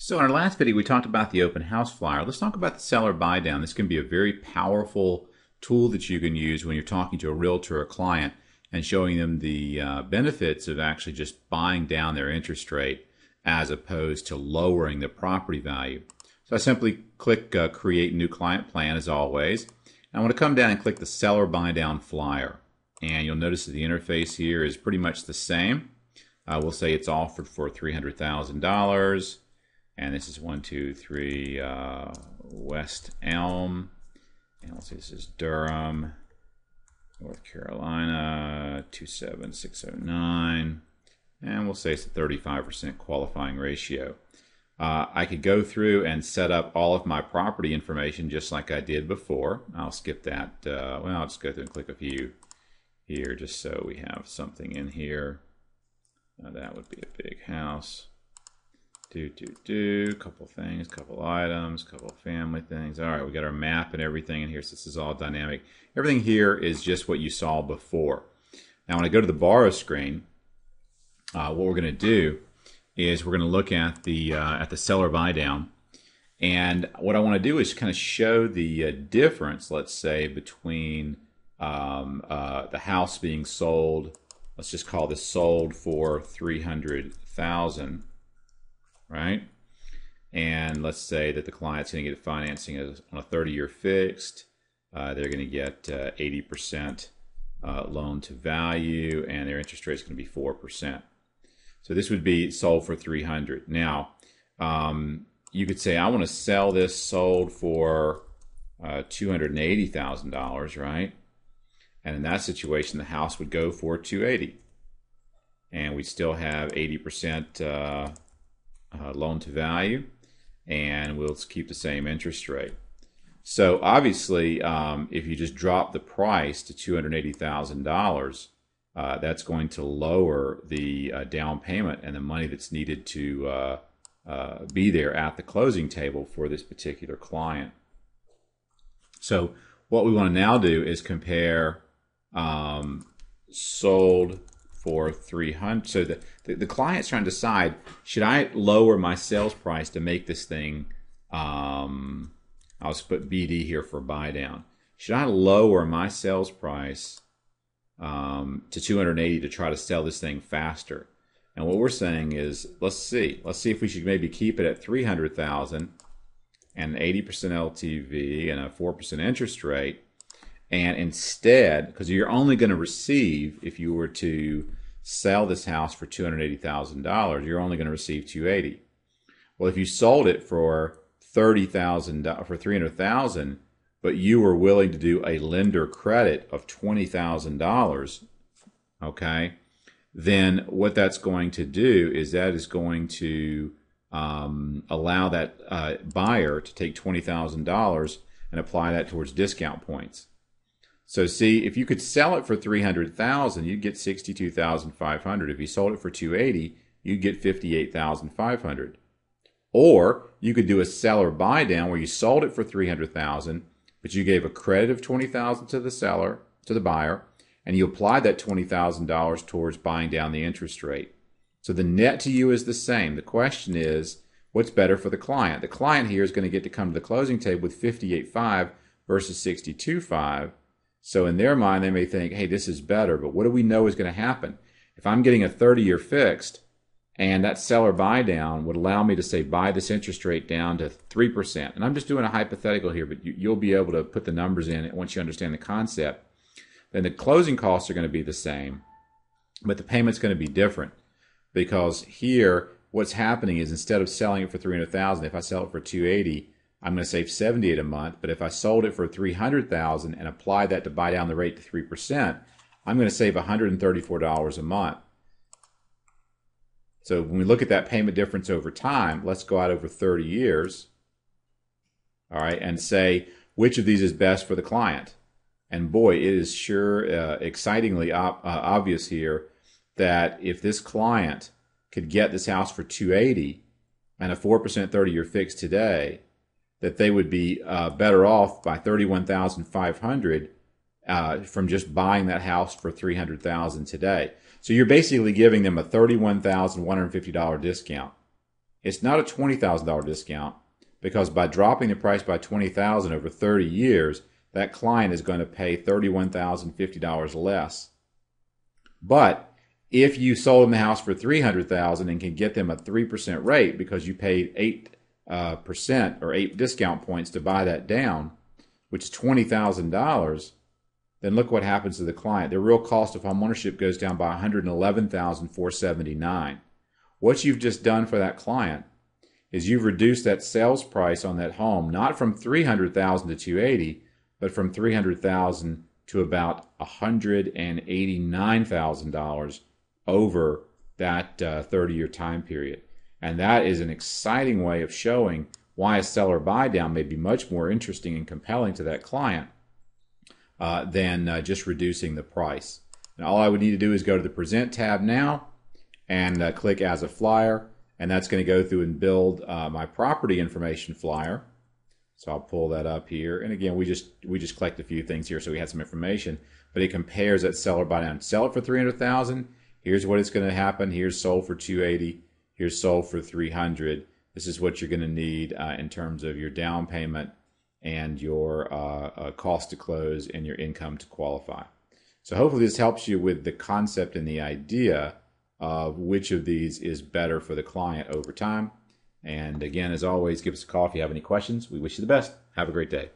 So in our last video, we talked about the open house flyer. Let's talk about the seller buy down. This can be a very powerful tool that you can use when you're talking to a realtor or client and showing them the benefits of actually just buying down their interest rate as opposed to lowering the property value. So I simply click Create New Client Plan as always. And I want to come down and click the Seller Buy Down Flyer. And you'll notice that the interface here is pretty much the same. We'll say it's offered for $300,000. And this is 123 West Elm. And let's see, this is Durham, North Carolina, 27609. And we'll say it's a 35% qualifying ratio. I could go through and set up all of my property information just like I did before. I'll skip that. Well, I'll just go through and click a few here just so we have something in here. That would be a big house. Couple things, couple items, couple family things. All right, we got our map and everything in here, so this is all dynamic. Everything here is just what you saw before. Now, when I go to the borrow screen, what we're going to do is we're going to look at the seller buy down, and what I want to do is kind of show the difference, let's say, between the house being sold. Let's just call this sold for $300,000. Right? And let's say that the client's going to get financing on a 30-year fixed. They're going to get 80% loan to value, and their interest rate is going to be 4%. So this would be sold for $300,000. Now, you could say, I want to sell this sold for $280,000, right? And in that situation, the house would go for $280,000, and we'd still have 80% loan to value, and we'll keep the same interest rate. So obviously, if you just drop the price to $280,000, that's going to lower the down payment and the money that's needed to be there at the closing table for this particular client. So what we want to now do is compare sold for $300,000. So the client's trying to decide, should I lower my sales price to make this thing, I'll just put BD here for buy down. Should I lower my sales price to $280,000 to try to sell this thing faster? And what we're saying is, let's see if we should maybe keep it at $300,000 and 80% LTV and a 4% interest rate. And instead, because you're only going to receive, if you were to sell this house for $280,000, you're only going to receive $280,000. Well, if you sold it for $30,000 for $300,000, but you were willing to do a lender credit of $20,000, okay, then what that's going to do is that is going to allow that buyer to take $20,000 and apply that towards discount points. So see, if you could sell it for $300,000, you'd get $62,500. If you sold it for $280,000, you'd get $58,500. Or you could do a seller buy down where you sold it for $300,000, but you gave a credit of $20,000 to the seller, to the buyer, and you applied that $20,000 towards buying down the interest rate. So the net to you is the same. The question is, what's better for the client? The client here is going to get to come to the closing table with $58,500 versus $62,500. So in their mind, they may think, hey, this is better, but what do we know is going to happen? If I'm getting a 30-year fixed and that seller buy down would allow me to say buy this interest rate down to 3%, and I'm just doing a hypothetical here, but you'll be able to put the numbers in once you understand the concept, then the closing costs are going to be the same, but the payment's going to be different, because here what's happening is instead of selling it for $300,000, if I sell it for $280,000, I'm going to save $78,000 a month, but if I sold it for $300,000 and apply that to buy down the rate to 3%, I'm going to save $134 a month. So when we look at that payment difference over time, let's go out over 30 years, all right, and say which of these is best for the client. And boy, it is sure excitingly obvious here that if this client could get this house for $280,000 and a 4% 30-year fix today, that they would be better off by $31,500 from just buying that house for $300,000 today. So you're basically giving them a $31,150 discount. it's not a $20,000 discount, because by dropping the price by $20,000 over 30 years, that client is going to pay $31,050 less. But if you sold them the house for $300,000 and can get them a 3% rate because you paid 8% or 8 discount points to buy that down, which is $20,000, then look what happens to the client. Their real cost of homeownership goes down by $111,479. What you've just done for that client is you've reduced that sales price on that home, not from $300,000 to $280,000, but from $300,000 to about $189,000 over that 30-year time period. And that is an exciting way of showing why a seller buy down may be much more interesting and compelling to that client than just reducing the price. And all I would need to do is go to the Present tab now and click As a Flyer, and that's going to go through and build my property information flyer. So I'll pull that up here, and again, we just collect a few things here, so we had some information. But it compares that seller buy down. Sell it for $300,000. Here's what it's going to happen. Here's sold for $280,000. Here's sold for $300,000. This is what you're going to need in terms of your down payment and your cost to close and your income to qualify. So hopefully this helps you with the concept and the idea of which of these is better for the client over time. And again, as always, give us a call if you have any questions. We wish you the best. Have a great day.